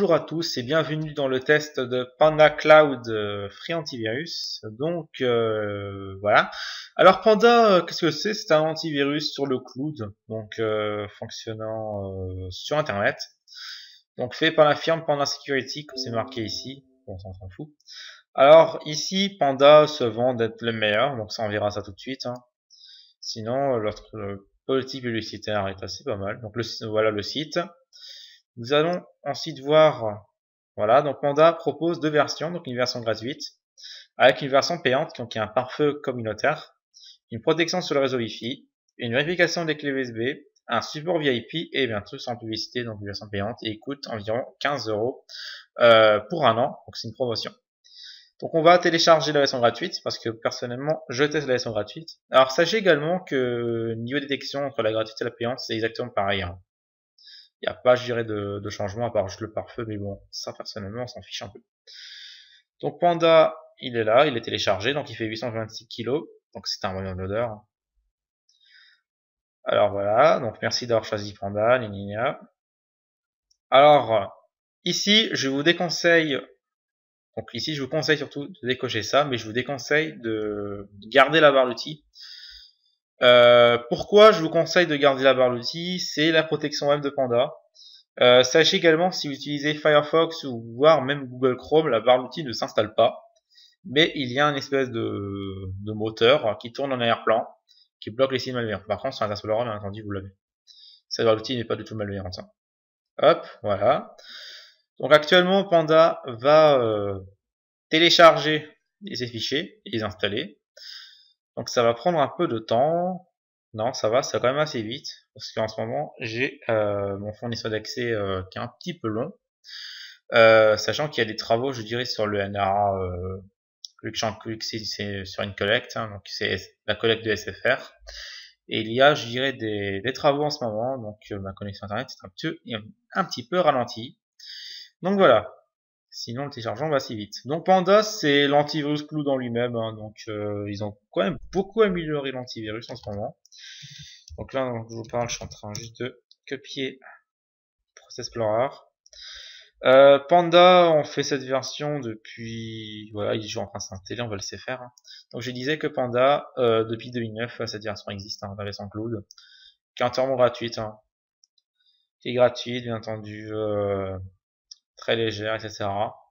Bonjour à tous et bienvenue dans le test de Panda Cloud Free Antivirus. Donc voilà. Alors Panda, qu'est-ce que c'est? C'est un antivirus sur le cloud, donc fonctionnant sur Internet. Donc fait par la firme Panda Security, comme c'est marqué ici. Bon, on s'en fout. Alors ici, Panda se vend d'être le meilleur, donc ça on verra ça tout de suite. Sinon, notre politique publicitaire est assez pas mal. Donc voilà le site. Nous allons ensuite voir, voilà, donc Panda propose deux versions, donc une version gratuite, avec une version payante, qui est un pare-feu communautaire, une protection sur le réseau Wi-Fi, une vérification des clés USB, un support VIP et bien sûr sans publicité, donc une version payante, et il coûte environ 15 € pour un an, donc c'est une promotion. Donc on va télécharger la version gratuite, parce que personnellement, je teste la version gratuite. Alors sachez également que niveau détection entre la gratuite et la payante, c'est exactement pareil. Il n'y a pas, je dirais, de changement à part juste le pare-feu, mais bon, ça personnellement, on s'en fiche un peu. Donc Panda, il est là, il est téléchargé, donc il fait 826 kg, donc c'est un moyen loader. Alors voilà, donc merci d'avoir choisi Panda, gna. Alors, ici, je vous déconseille, donc ici, je vous conseille surtout de décocher ça, mais je vous déconseille de garder la barre d'outils. Pourquoi je vous conseille de garder la barre d'outils? C'est la protection web de Panda. Sachez également si vous utilisez Firefox ou voire même Google Chrome, la barre d'outils ne s'installe pas, mais il y a une espèce de moteur qui tourne en arrière-plan, qui bloque les sites malveillants. Par contre, sur Internet Explorer, bien entendu, vous l'avez. Cette barre d'outils n'est pas du tout malveillante. Hop, voilà. Donc actuellement, Panda va télécharger ces fichiers et les installer. Donc ça va prendre un peu de temps. Non, ça va, ça va quand même assez vite, parce qu'en ce moment, j'ai mon fournisseur d'accès qui est un petit peu long, sachant qu'il y a des travaux, je dirais, sur le NRA, vu que c'est sur une collecte, donc c'est la collecte de SFR, et il y a, je dirais, des travaux en ce moment, donc ma connexion internet est un petit peu ralentie. Donc voilà. Sinon, le téléchargement va assez vite. Donc Panda, c'est l'antivirus cloud en lui-même. Donc ils ont quand même beaucoup amélioré l'antivirus en ce moment. Donc là, je vous parle, je suis en train juste de copier Process Explorer. Panda, on fait cette version depuis... Voilà, il est toujours en train de s'installer, on va le laisser faire. Donc je disais que Panda, depuis 2009, cette version existe, la version cloud, qui est entièrement gratuite. Qui est gratuite, bien entendu, très légère, etc.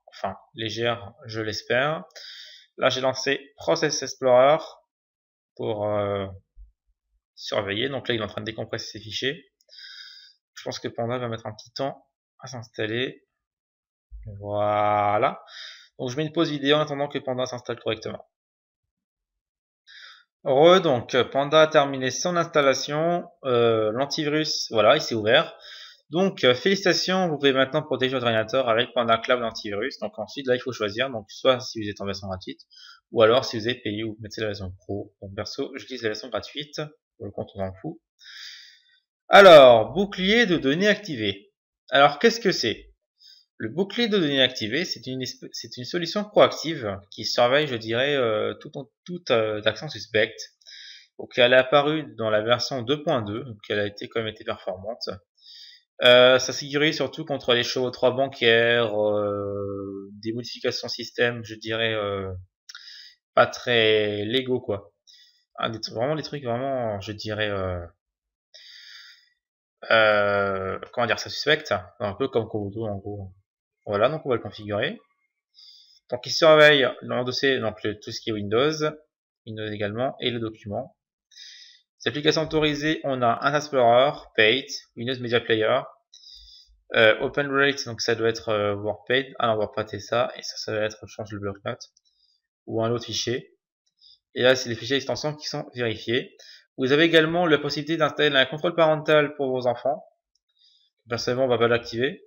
Enfin, légère, je l'espère. Là, j'ai lancé Process Explorer pour surveiller. Donc là, il est en train de décompresser ses fichiers. Je pense que Panda va mettre un petit temps à s'installer. Voilà. Donc je mets une pause vidéo en attendant que Panda s'installe correctement. Donc Panda a terminé son installation. L'antivirus, voilà, il s'est ouvert. Donc félicitations, vous pouvez maintenant protéger votre ordinateur avec Panda Cloud Antivirus. Donc ensuite là il faut choisir, donc soit si vous êtes en version gratuite, ou alors si vous êtes payé, vous mettez la version pro. Donc perso, j'utilise la version gratuite, pour le compte on s'en fout. Alors, bouclier de données activé. Alors qu'est-ce que c'est? Le bouclier de données activé, c'est une solution proactive qui surveille, je dirais, toute action suspecte. Donc elle est apparue dans la version 2.2, donc elle a été quand même été performante. Ça sécurise surtout contre les chevautreurs bancaires, des modifications système, je dirais, pas très légaux, quoi. Vraiment des trucs vraiment, je dirais, comment dire, ça suspecte, un peu comme Komodo en gros. Voilà, donc on va le configurer. Donc il surveille l'endossé, donc tout ce qui est Windows également, et le document. Les applications autorisées, on a Internet Explorer, Paint, Windows Media Player, OpenWrite, donc ça doit être WordPad. Ah non, WordPad c'est ça, et ça doit être change le bloc-notes ou un autre fichier. Et là, c'est les fichiers extensions qui sont vérifiés. Vous avez également la possibilité d'installer un contrôle parental pour vos enfants. Personnellement, on va pas l'activer.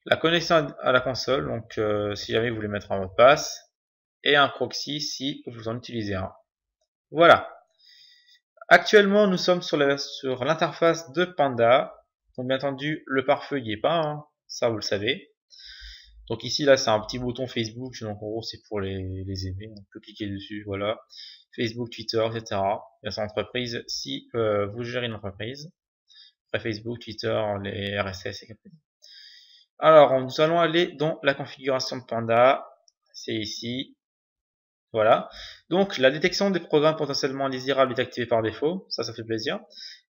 La connexion à la console, donc si jamais vous voulez mettre un mot de passe, et un proxy si vous en utilisez un. Voilà. Actuellement, nous sommes sur l'interface de Panda. Donc bien entendu, le pare-feu n'y est pas, ça vous le savez. Donc ici, là, c'est un petit bouton Facebook, donc en gros, c'est pour les aimer. On peut cliquer dessus, voilà. Facebook, Twitter, etc. Version entreprise, si vous gérez une entreprise. Après Facebook, Twitter, les RSS et compagnie. Alors, nous allons aller dans la configuration de Panda. C'est ici. Voilà. Donc, la détection des programmes potentiellement indésirables est activée par défaut. Ça fait plaisir.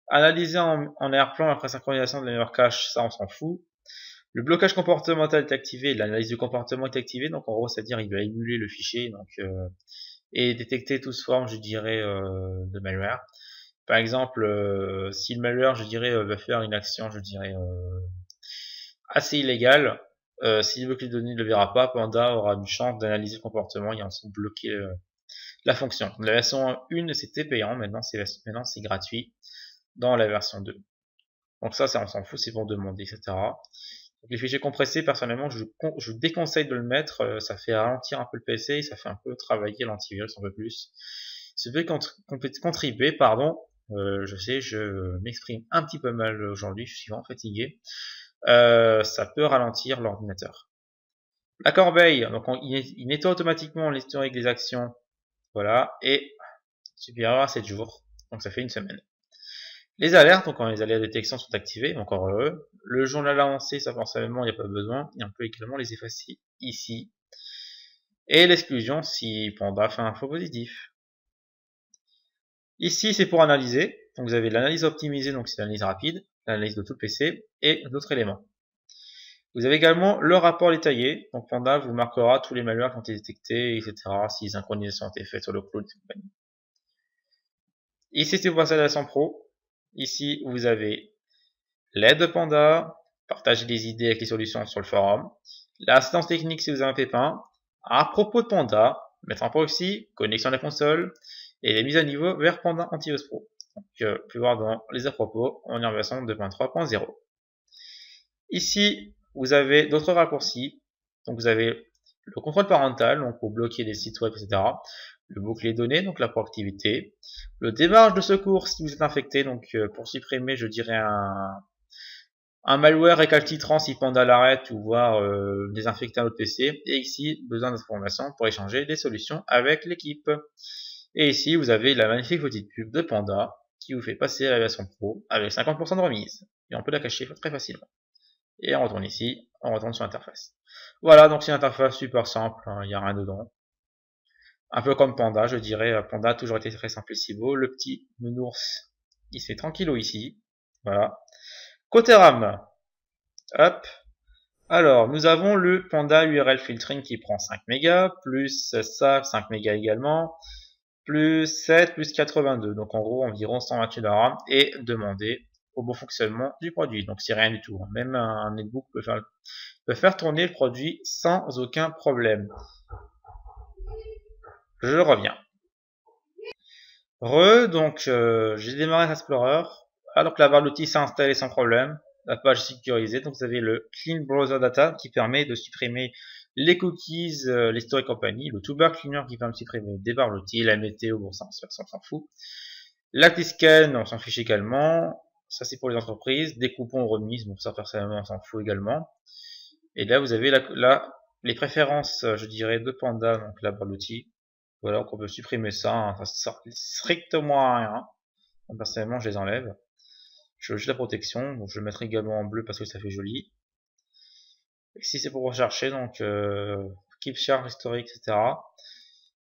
Analyser en arrière-plan après synchronisation de la mémoire cache, ça on s'en fout. Le blocage comportemental est activé, l'analyse du comportement est activée, donc en gros, c'est-à-dire il va émuler le fichier et détecter toute forme, je dirais, de malware. Par exemple, si le malware, je dirais, va faire une action, je dirais, assez illégale, s'il veut que les données ne le verra pas, Panda aura une chance d'analyser le comportement et ensuite bloquer la fonction. La version 1 c'était payant, maintenant c'est gratuit dans la version 2. Donc ça on s'en fout, c'est pour demander, etc. Donc les fichiers compressés, personnellement, je déconseille de le mettre, ça fait ralentir un peu le PC et ça fait un peu travailler l'antivirus un peu plus. Ça peut contribuer, pardon, je sais, je m'exprime un petit peu mal aujourd'hui, je suis vraiment fatigué. Ça peut ralentir l'ordinateur. La corbeille, donc il nettoie automatiquement l'historique des actions, voilà, et supérieur à 7 jours, donc ça fait une semaine. Les alertes, donc quand les alertes de détection sont activées, encore heureux. Le journal avancé, ça personnellement, il n'y a pas besoin, et on peut également les effacer ici. Et l'exclusion si Panda fait un faux positif. Ici, c'est pour analyser, donc vous avez l'analyse optimisée, donc c'est l'analyse rapide, l'analyse de tout le PC, et d'autres éléments. Vous avez également le rapport détaillé, donc Panda vous marquera tous les malwares qui ont été détectés, etc., si les synchronisations ont été faites sur le cloud. Ici, c'est pour passer à la version pro. Ici, vous avez l'aide de Panda, partager des idées avec les solutions sur le forum, l'assistance technique si vous avez un pépin, à propos de Panda, mettre en proxy, connexion à la console, et les mises à niveau vers Panda Antivirus Pro. Donc, vous pouvez voir dans les à propos, on est en version 2.3.0. Ici, vous avez d'autres raccourcis. Donc, vous avez le contrôle parental, donc pour bloquer les sites web, etc. Le bouclier données, donc la proactivité. Le démarrage de secours si vous êtes infecté, donc pour supprimer, je dirais un malware récalcitrant si Panda l'arrête ou voir désinfecter un autre PC. Et ici, besoin d'informations pour échanger des solutions avec l'équipe. Et ici, vous avez la magnifique petite pub de Panda qui vous fait passer à la version pro avec 50% de remise. Et on peut la cacher très facilement. Et on retourne ici, on retourne sur l'interface. Voilà, donc c'est une interface super simple, il n'y a rien dedans. Un peu comme Panda, je dirais. Panda a toujours été très simple et si beau. Le petit nounours, il s'est tranquillou ici. Voilà. Côté RAM, hop. Alors, nous avons le Panda URL Filtering qui prend 5 mégas, plus ça, 5 mégas également, plus 7, plus 82. Donc en gros, environ 128 de RAM et demander au bon fonctionnement du produit. Donc c'est rien du tout. Même un netbook peut faire tourner le produit sans aucun problème. Je reviens. Donc j'ai démarré Explorer. Alors que la barre d'outils s'est installée sans problème. La page sécurisée. Donc vous avez le Clean Browser Data qui permet de supprimer les cookies, l'historique compagnie. Le Toolbar Cleaner qui permet de supprimer des barres d'outils, la météo, bon ça on s'en fout. L'ActiScan, on s'en fiche également. Ça c'est pour les entreprises. Des coupons remises, bon ça personnellement on s'en fout également. Et là vous avez les préférences, je dirais, de Panda, donc la barre d'outils. Voilà, donc on peut supprimer ça, hein, ça sert strictement à rien. Donc, personnellement, je les enlève. Je veux juste la protection, donc je le mettrai également en bleu parce que ça fait joli. Ici, c'est pour rechercher, donc keep charge historique, etc.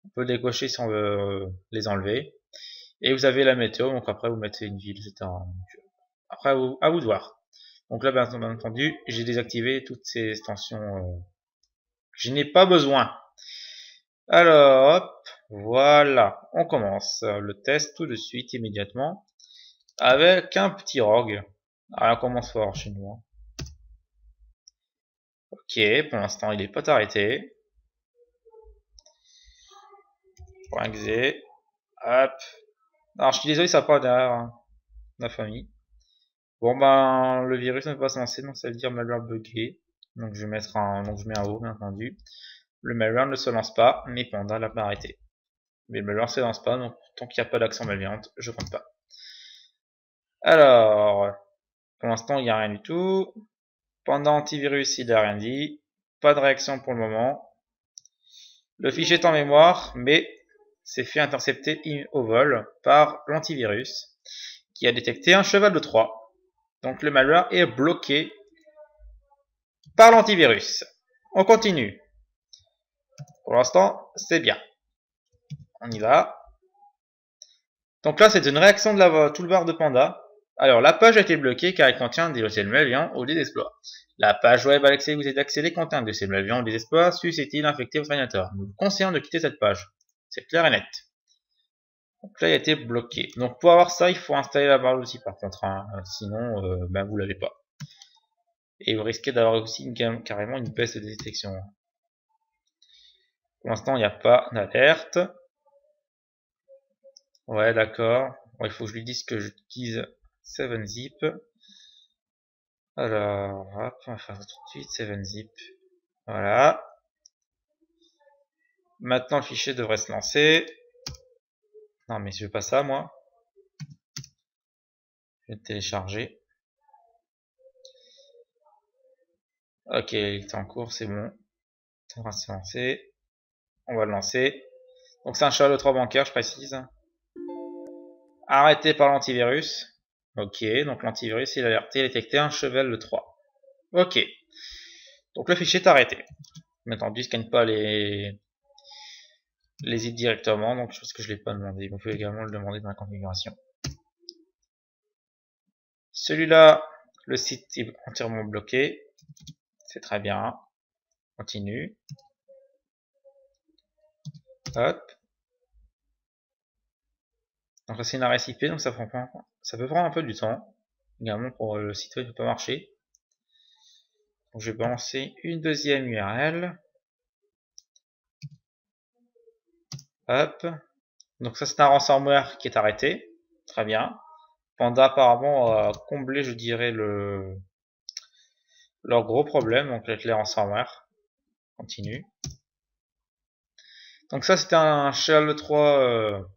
On peut les cocher si on veut les enlever. Et vous avez la météo, donc après vous mettez une ville, etc. Donc, après, à vous de voir. Donc là, bien entendu, j'ai désactivé toutes ces extensions. Je n'ai pas besoin. Alors, hop, voilà, on commence le test tout de suite, immédiatement, avec un petit rogue. Alors, on commence fort chez nous. Ok, pour l'instant, il est pas arrêté. .exe, hop. Alors, je suis désolé, ça n'a pas derrière la famille. Bon, ben, le virus ne peut pas se lancer, donc ça veut dire malware buggé. Donc, je vais mettre donc je mets un O, bien entendu. Le malware ne se lance pas, mais Panda l'a pas arrêté. Mais le malware ne se lance pas, donc tant qu'il n'y a pas d'action malveillante, je compte pas. Alors, pour l'instant, il n'y a rien du tout. Pendant antivirus, il n'a rien dit. Pas de réaction pour le moment. Le fichier est en mémoire, mais s'est fait intercepter au vol par l'antivirus, qui a détecté un cheval de Troie. Donc le malware est bloqué par l'antivirus. On continue. Pour l'instant, c'est bien. On y va. Donc là, c'est une réaction de la toolbar de Panda. Alors, la page a été bloquée car elle contient des logiciels malveillants ou des exploits. La page web à laquelle vous êtes accédé contient des logiciels malveillants ou des exploits susceptibles d'infecter votre ordinateur. Nous vous conseillons de quitter cette page. C'est clair et net. Donc là, il a été bloqué. Donc pour avoir ça, il faut installer la barre d'outils par contre. Hein. Sinon, vous l'avez pas. Et vous risquez d'avoir aussi carrément une baisse de détection. Pour l'instant, il n'y a pas d'alerte. Ouais, d'accord. Bon, il faut que je lui dise que j'utilise 7-zip. Alors, hop, on va faire ça tout de suite. 7-zip. Voilà. Maintenant, le fichier devrait se lancer. Non, mais je veux pas ça, moi. Je vais le télécharger. Ok, il est en cours, c'est bon. On va se lancer. On va le lancer. Donc, c'est un cheval de 3 bancaire, je précise. Arrêté par l'antivirus. Ok, donc l'antivirus, il a alerté, il a détecté un cheval de 3. Ok. Donc, le fichier est arrêté. Bien entendu, il ne scanne pas les zip directement, donc je pense que je ne l'ai pas demandé. Vous pouvez également le demander dans la configuration. Celui-là, le site est entièrement bloqué. C'est très bien. Continue. Hop. Donc là c'est une adresse IP, donc ça peut prendre un peu du temps. Également pour le site web ne peut pas marcher. Donc je vais balancer une deuxième URL. Hop. Donc ça c'est un ransomware qui est arrêté. Très bien. Panda apparemment a comblé, je dirais, leur gros problème, donc avec les ransomware. Continue. Donc ça c'était un shell 3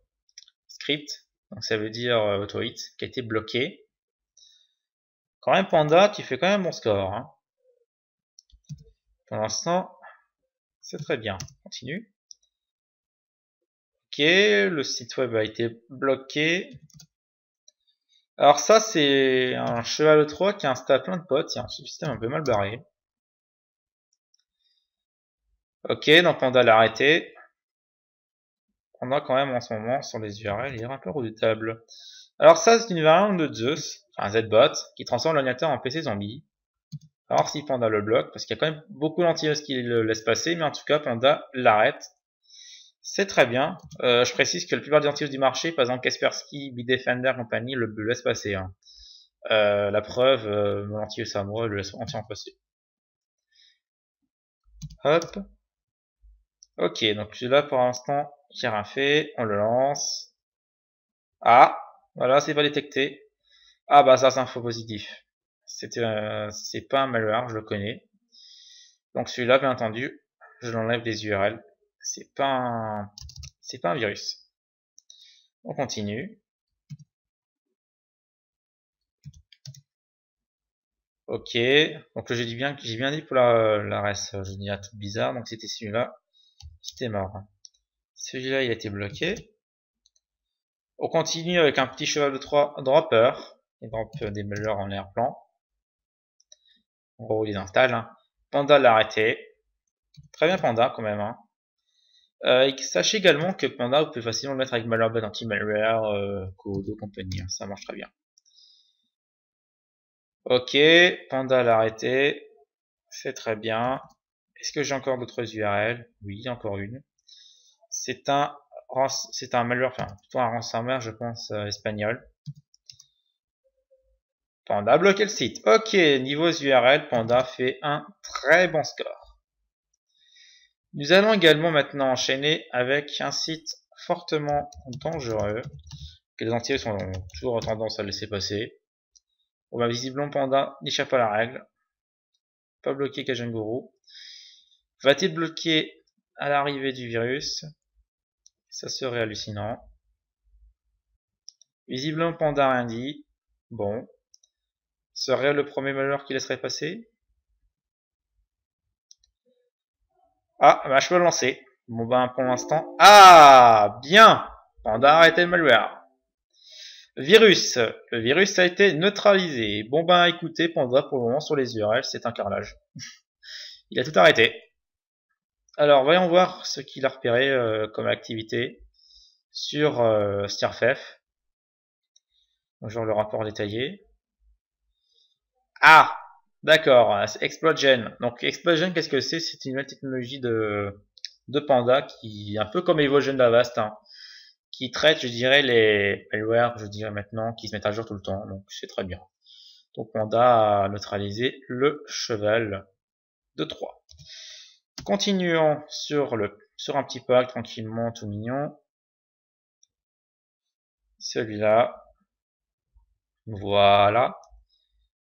script, donc ça veut dire auto-hit, qui a été bloqué. Quand même Panda, tu fais quand même bon score. Hein. Pour l'instant, c'est très bien. Continue. Ok, le site web a été bloqué. Alors ça, c'est un cheval 3 qui installe plein de potes. Il y a un système un peu mal barré. Ok, donc Panda l'a arrêté. On a quand même en ce moment sur les URL, il est un peu redoutable. Alors ça, c'est une variante de Zeus, enfin ZBot, qui transforme l'ordinateur en PC zombie. Alors si Panda le bloque, parce qu'il y a quand même beaucoup d'antivirus qui le laissent passer, mais en tout cas Panda l'arrête. C'est très bien. Je précise que la plupart des antivirus du marché, par exemple Kaspersky, Bitdefender, compagnie, le laisse passer. Hein. La preuve, mon antivirus à moi le laisse entièrement passer. Hop. Ok, donc celui-là pour l'instant, j'ai rien fait. On le lance. Ah, voilà, c'est pas détecté. Ah bah ça c'est un faux positif. C'est pas un malware, je le connais. Donc celui-là, bien entendu, je l'enlève des URL. C'est pas un virus. On continue. Ok, donc j'ai bien dit pour la reste, je dis un truc bizarre, donc c'était celui-là qui était mort. Celui-là il a été bloqué. On continue avec un petit cheval de 3 dropper. Il drop des malwares en air-plan. En gros, il les installe. Hein. Panda l'a arrêté. Très bien Panda quand même. Hein. Sachez également que Panda, vous pouvez facilement le mettre avec Malwarebot anti-malware, Codo, compagnie. Hein. Ça marche très bien. Ok, Panda l'a arrêté. C'est très bien. Est-ce que j'ai encore d'autres URL? Oui, encore une. C'est un malware, enfin plutôt un ransomware, je pense, espagnol. Panda a bloqué le site. Ok, niveau URL, Panda fait un très bon score. Nous allons également maintenant enchaîner avec un site fortement dangereux, que les antivirus ont toujours tendance à laisser passer. Bon bah visiblement Panda n'échappe pas à la règle. Pas bloqué Kajanguru. Va-t-il bloquer à l'arrivée du virus? Ça serait hallucinant. Visiblement Panda a rien dit. Bon. Serait le premier malware qui laisserait passer? Ah, bah je peux le lancer. Bon bah pour l'instant. Ah, bien. Panda a arrêté le malware. Virus. Le virus a été neutralisé. Bon bah écoutez, Panda pour le moment sur les URL, c'est un carrelage. Il a tout arrêté. Alors, voyons voir ce qu'il a repéré comme activité sur StirFef. Bonjour le rapport détaillé. Ah, d'accord, c'est ExploitGen. Donc ExploitGen, qu'est-ce que c'est? C'est une nouvelle technologie de Panda qui est un peu comme Evogen d'Avast, hein, qui traite, je dirais, les malwares, je dirais maintenant, qui se mettent à jour tout le temps. Donc c'est très bien. Donc Panda a neutralisé le cheval de Troie. Continuons sur un petit pack tranquillement, tout mignon. Celui-là. Voilà.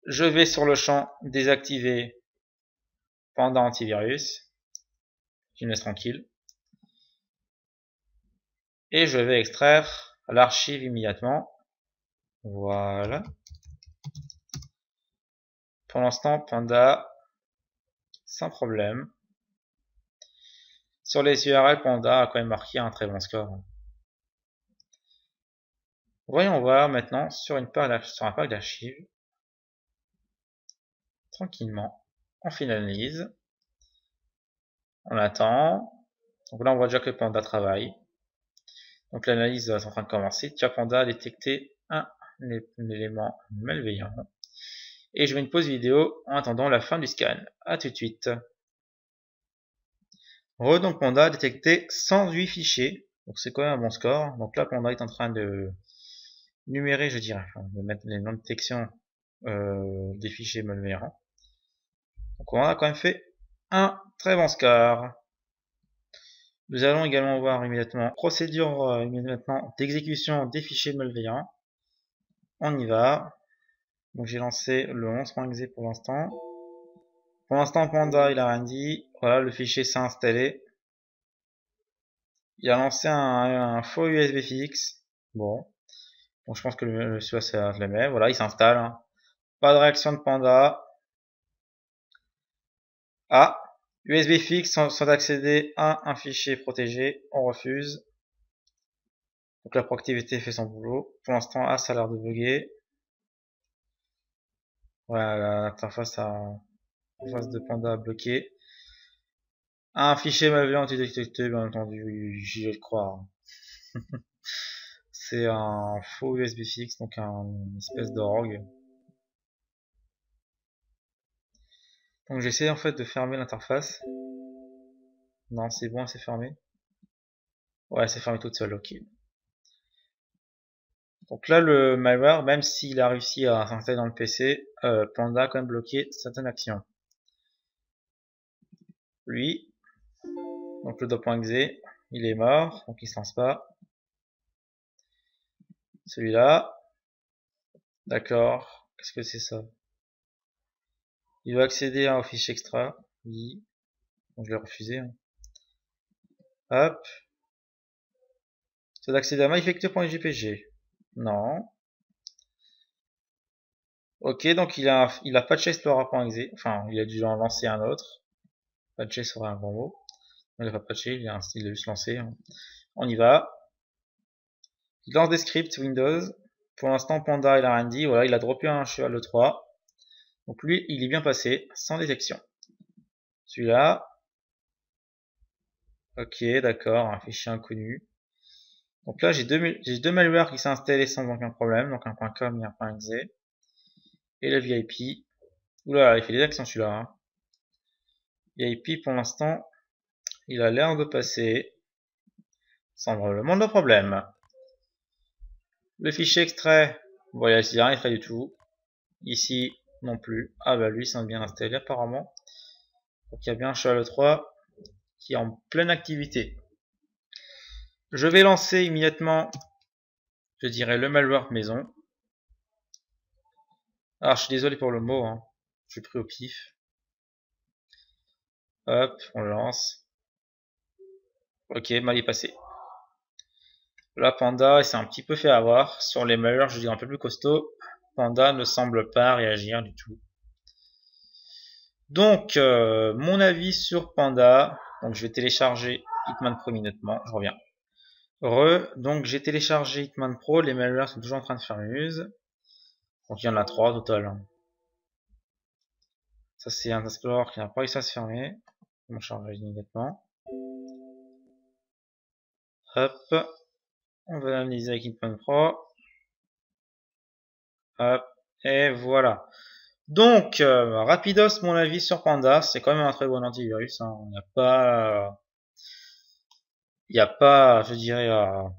Je vais sur le champ désactiver Panda antivirus. Qui me laisse tranquille. Et je vais extraire l'archive immédiatement. Voilà. Pour l'instant, Panda, sans problème. Sur les URL, Panda a quand même marqué un très bon score. Voyons voir maintenant sur un pack d'archives. Tranquillement. On fait l'analyse. On attend. Donc là, on voit déjà que Panda travaille. Donc l'analyse est en train de commencer. Tiens, Panda a détecté un élément malveillant. Et je mets une pause vidéo en attendant la fin du scan. A tout de suite. Donc Panda a détecté 108 fichiers. Donc c'est quand même un bon score. Donc là, Panda est en train de numérer, je dirais, de mettre les noms de détection des fichiers malveillants. Donc on a quand même fait un très bon score. Nous allons également voir immédiatement procédure maintenant d'exécution des fichiers malveillants. On y va. Donc j'ai lancé le 11.exe pour l'instant. Pour l'instant Panda il a rien dit. Voilà, le fichier s'est installé. Il a lancé un faux USB fixe. Bon. Donc je pense que celui-là ça le met. Voilà, il s'installe. Hein. Pas de réaction de Panda. Ah, USB fixe sans accéder à un fichier protégé. On refuse. Donc la proactivité fait son boulot. Pour l'instant, ça a l'air de bugger. Voilà, l'interface de Panda bloqué. Un fichier malveillant détecté, bien entendu, j'y vais le croire. C'est un faux USB fixe, donc une espèce d'orgue. Donc j'essaie en fait de fermer l'interface. Non, c'est bon, c'est fermé. Ouais, c'est fermé toute seule, ok. Donc là, le malware, même s'il a réussi à s'installer dans le PC, Panda a quand même bloqué certaines actions. Lui, donc le do.exe, il est mort, donc il se lance pas. Celui-là, d'accord, qu'est-ce que c'est ça? Il veut accéder au fichier extra, oui, donc je l'ai refusé. Hein. Hop. C'est d'accéder à myfactor.jpg. Non. Ok, donc il a patché explorer.exe. Enfin, il a dû en lancer un autre. Patché serait un bon mot. Il a pas patché, il a juste lancé. Hein. On y va. Il lance des scripts Windows. Pour l'instant, Panda, il a rien dit. Voilà, il a droppé un cheval de 3. Donc lui, il est bien passé, sans détection. Celui-là. Ok, d'accord, un fichier inconnu. Donc là, j'ai deux malwares qui s'est installés sans aucun problème. Donc un .com et un .exe. Et le VIP. Oula, il fait des actions celui-là. Hein. VIP pour l'instant, il a l'air de passer sans vraiment de problème. Le fichier extrait, voilà, il n'y a rien fait du tout. Ici, non plus. Ah bah lui, c'est bien installé apparemment. Donc il y a bien un cheval 3 qui est en pleine activité. Je vais lancer immédiatement, je dirais, le malware maison. Alors je suis désolé pour le mot, hein. Je suis pris au pif. Hop, on le lance. Ok, mal est passé. Là, Panda, il s'est un petit peu fait avoir. Sur les malwares, je dirais un peu plus costaud. Panda ne semble pas réagir du tout. Donc, mon avis sur Panda. Donc, je vais télécharger Hitman Pro immédiatement. Je reviens. Donc, j'ai téléchargé Hitman Pro. Les malwares sont toujours en train de faire muse. Donc, il y en a 3 au total. Ça c'est un Explorer qui n'a pas réussi à se fermer. On charge immédiatement. Hop. On va l'analyser avec Hitman Pro. Hop. Et voilà. Donc, rapidos mon avis sur Panda. C'est quand même un très bon antivirus. Hein. Il n'y a pas, je dirais, à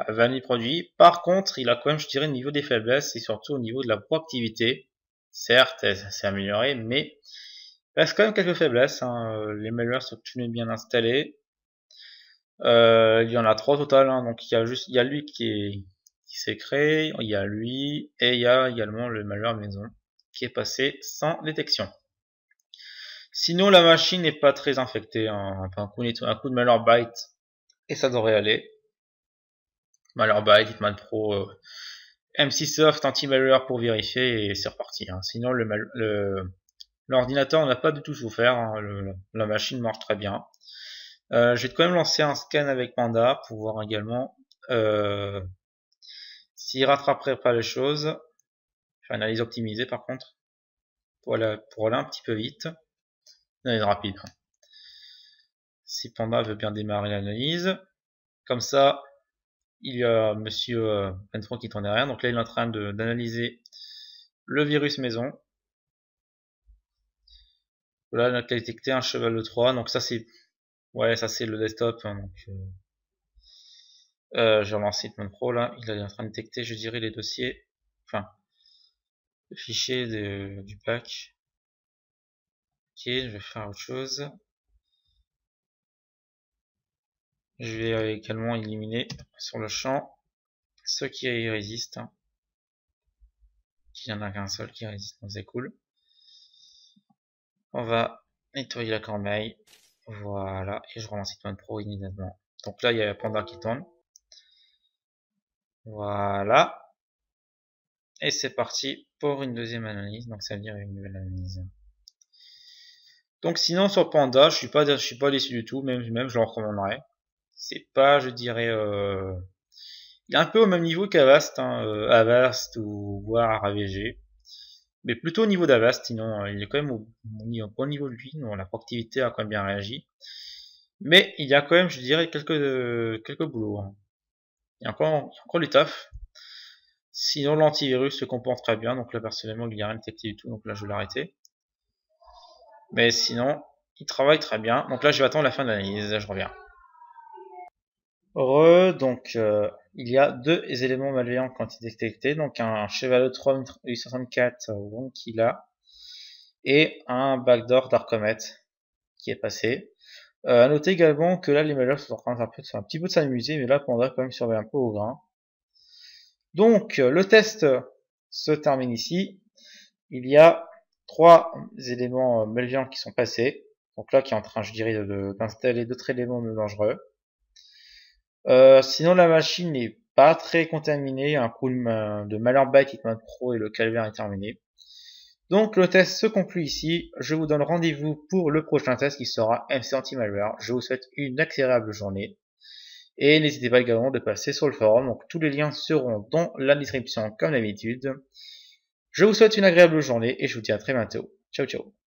vanner produit. Par contre, il a quand même, je dirais, au niveau des faiblesses et surtout au niveau de la proactivité. Certes, c'est amélioré, mais il reste quand même quelques faiblesses. Hein. Les malwares sont tous bien installés. Il y en a 3 au total, hein. Donc il y a lui qui s'est créé, il y a lui, et il y a également le malware maison qui est passé sans détection. Sinon la machine n'est pas très infectée, hein. Enfin, un coup de Malwarebytes et ça devrait aller. Malwarebytes, Hitman Pro, MC-Soft, anti-malware pour vérifier et c'est reparti. Hein. Sinon l'ordinateur n'a pas du tout souffert, hein. La machine marche très bien. Je vais quand même lancer un scan avec Panda pour voir également s'il rattraperait pas les choses. Faire une analyse optimisée par contre pour aller un petit peu vite. Analyse rapide. Si Panda veut bien démarrer l'analyse, comme ça, il y a Monsieur Penfro qui tourne derrière. Donc là, il est en train d'analyser le virus maison. Voilà, on a détecté un cheval de 3. Donc ça c'est, ouais, ça c'est le desktop. Hein, donc j'ai relancé Hitman Pro là. Il est en train de détecter, je dirais, les dossiers. Enfin, le fichier du pack. Ok, je vais faire autre chose. Je vais également éliminer sur le champ ceux qui résistent. Hein. Il n'y en a qu'un seul qui résiste, donc c'est cool. On va nettoyer la corbeille. Voilà, et je relance Hitman Pro immédiatement. Donc là, il y a Panda qui tourne. Voilà. Et c'est parti pour une deuxième analyse. Donc ça veut dire une nouvelle analyse. Donc sinon sur Panda, je suis pas déçu du tout, même je le recommanderais. C'est pas, je dirais, il est un peu au même niveau qu'Avast, hein, Avast ou voire AVG, mais plutôt au niveau d'Avast. Sinon, il est quand même au bon niveau de lui. Non, la proactivité a quand même bien réagi, mais il y a quand même, je dirais, quelques boulots. Hein. Il y a encore du taf. Sinon, l'antivirus se comporte très bien. Donc là, personnellement, il n'y a rien de détecté du tout. Donc là, je vais l'arrêter. Mais sinon, il travaille très bien. Donc là, je vais attendre la fin de l'analyse. Je reviens. Donc il y a deux éléments malveillants qui ont été détectés. Donc un Chevalier 3 U64 Wonkila et un backdoor Darkcomet qui est passé. À noter également que là, les malwares sont en train un petit peu de s'amuser, mais là, Panda quand même surveiller un peu au grain. Donc, le test se termine ici. Il y a 3 éléments malveillants qui sont passés. Donc là, qui est en train, je dirais, d'installer d'autres éléments dangereux. Sinon, la machine n'est pas très contaminée. Un coup de Malwarebytes, Hitman Pro et le calvaire est terminé. Donc le test se conclut ici. Je vous donne rendez-vous pour le prochain test qui sera MC Anti-Malware. Je vous souhaite une agréable journée. Et n'hésitez pas également de passer sur le forum. Donc tous les liens seront dans la description comme d'habitude. Je vous souhaite une agréable journée et je vous dis à très bientôt. Ciao ciao.